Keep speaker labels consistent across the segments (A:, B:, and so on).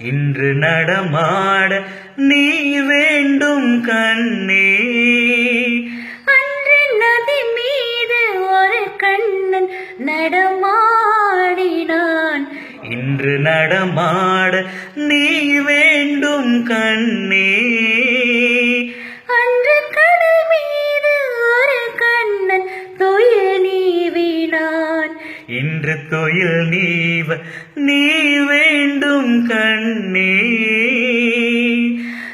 A: இன்று நடமாட நீ வேண்டும் கண்ணே.
B: அன்று நதி மீது ஒரு கண்ணன் நடமாடினான்.
A: இன்று நடமாட நீ வேண்டும் கண்ணே.
B: அன்று கடல் மீது ஒரு கண்ணன் துயில் நீவினான்.
A: இன்று துயில் நீவ நீ வேண்டும் கண்ணே.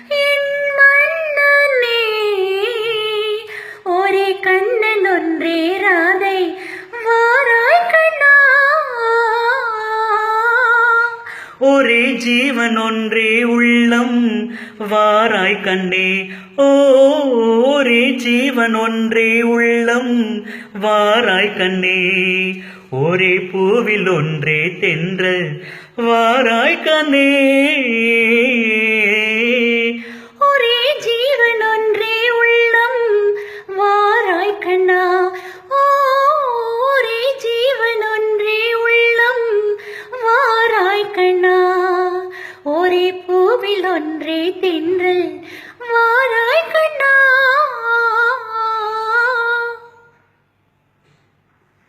B: என் மன்னனே, ஒரே கண்ணன் ஒன்றே ராதை வாராய் கண்ணா.
A: ஒரே ஜீவன் ஒன்றே உள்ளம் வாராய் கண்ணே. ஓ, ஒரே ஜீவன் ஒன்றே உள்ளம் வாராய் கண்ணே. ஒரே பூவில் ஒன்றே தென்றல் வாராய் கண்ணே.
B: ஒரே ஜீவன் ஒன்றே உள்ளம் வாராய் கண்ணா. ஓ, ஒரே ஜீவன் ஒன்றே உள்ளம் வாராய் கண்ணா. ஒரே பூவில் ஒன்றே தென்றல் வாராய் கண்ணா.